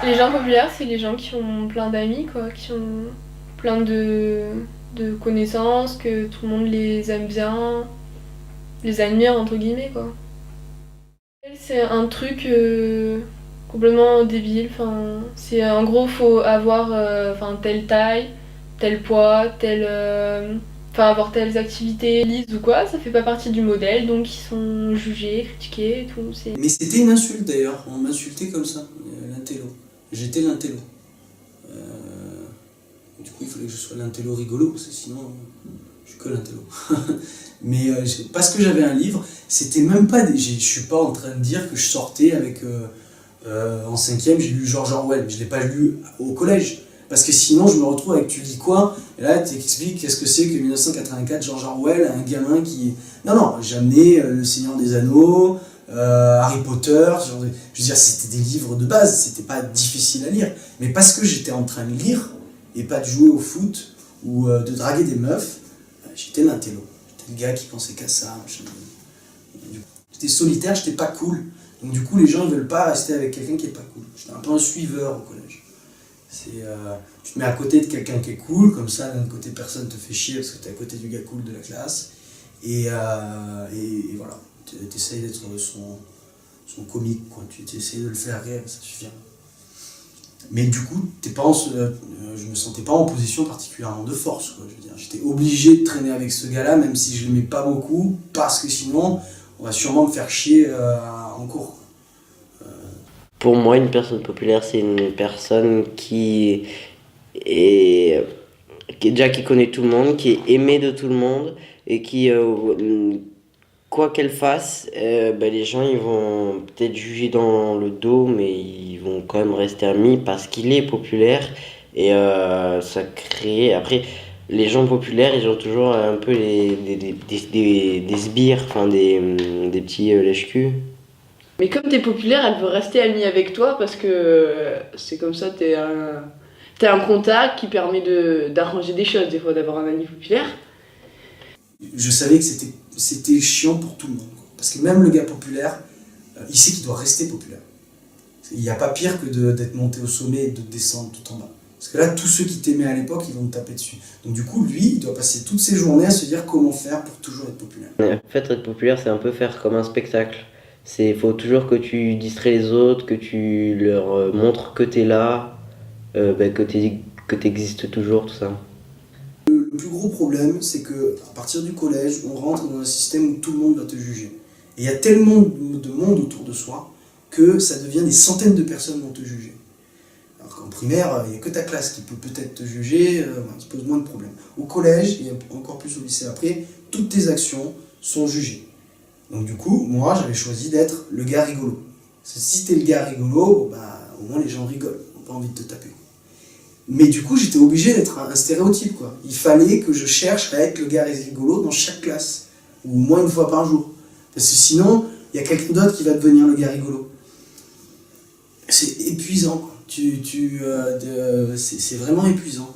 Les gens populaires, c'est les gens qui ont plein d'amis, quoi, qui ont plein de connaissances, que tout le monde les aime bien, les admire, entre guillemets, quoi. C'est un truc complètement débile, enfin, c'est en gros, faut avoir telle taille, tel poids, avoir telles activités lisses ou quoi, ça fait pas partie du modèle, donc ils sont jugés, critiqués et tout. Mais c'était une insulte d'ailleurs, on m'insultait comme ça, l'intello. J'étais l'intello. Du coup, il fallait que je sois l'intello rigolo, parce que sinon, je suis que l'intello. Mais parce que j'avais un livre, c'était même pas. Je suis pas en train de dire que je sortais avec. En 5e, j'ai lu George Orwell, mais je l'ai pas lu au collège. Parce que sinon, je me retrouve avec tu lis quoi, et là, tu expliques qu'est-ce que c'est que 1984, George Orwell, un gamin qui. Non, j'ai amené Le Seigneur des Anneaux. Harry Potter, je veux dire, c'était des livres de base, c'était pas difficile à lire. Mais parce que j'étais en train de lire, et pas de jouer au foot, ou de draguer des meufs, j'étais l'intello. J'étais le gars qui pensait qu'à ça. J'étais solitaire, j'étais pas cool. Donc du coup, les gens ils veulent pas rester avec quelqu'un qui est pas cool. J'étais un peu un suiveur au collège. Tu te mets à côté de quelqu'un qui est cool, comme ça, d'un côté, personne te fait chier parce que t'es à côté du gars cool de la classe. Et voilà. Tu essayes d'être son comique, quoi. Tu essayes de le faire rire, ça suffit. Mais du coup, je me sentais pas en position particulièrement de force, quoi. Je veux dire, j'étais obligé de traîner avec ce gars-là, même si je l'aimais pas beaucoup, parce que sinon, on va sûrement me faire chier en cours. Pour moi, une personne populaire, c'est une personne est, qui connaît tout le monde, qui est aimée de tout le monde et qui, quoi qu'elle fasse, les gens ils vont peut-être juger dans le dos, mais ils vont quand même rester amis parce qu'il est populaire et ça crée. Après, les gens populaires, ils ont toujours un peu des sbires, enfin des petits lèche-culs. Mais comme t'es populaire, elle veut rester amie avec toi parce que c'est comme ça, t'es un contact qui permet d'arranger des choses, des fois, d'avoir un ami populaire. Je savais que c'était chiant pour tout le monde, quoi. Parce que même le gars populaire, il sait qu'il doit rester populaire. Il n'y a pas pire que d'être monté au sommet et de descendre tout en bas. Parce que là, tous ceux qui t'aimaient à l'époque, ils vont te taper dessus. Donc du coup, lui, il doit passer toutes ses journées à se dire comment faire pour toujours être populaire. En fait, être populaire, c'est un peu faire comme un spectacle. Il faut toujours que tu distrais les autres, que tu leur montres que t'es là, que t'existes toujours, tout ça. Le plus gros problème, c'est que à partir du collège, on rentre dans un système où tout le monde va te juger. Et il y a tellement de monde autour de soi que ça devient des centaines de personnes vont te juger. Alors qu'en primaire, il n'y a que ta classe qui peut peut-être te juger, ça pose moins de problèmes. Au collège, et encore plus au lycée après, toutes tes actions sont jugées. Donc du coup, moi, j'avais choisi d'être le gars rigolo. Parce que si t'es le gars rigolo, au moins les gens rigolent, ils n'ont pas envie de te taper. Mais du coup, j'étais obligé d'être un stéréotype, quoi. Il fallait que je cherche à être le gars rigolo dans chaque classe, ou au moins une fois par jour. Parce que sinon, il y a quelqu'un d'autre qui va devenir le gars rigolo. C'est épuisant, quoi. C'est vraiment épuisant.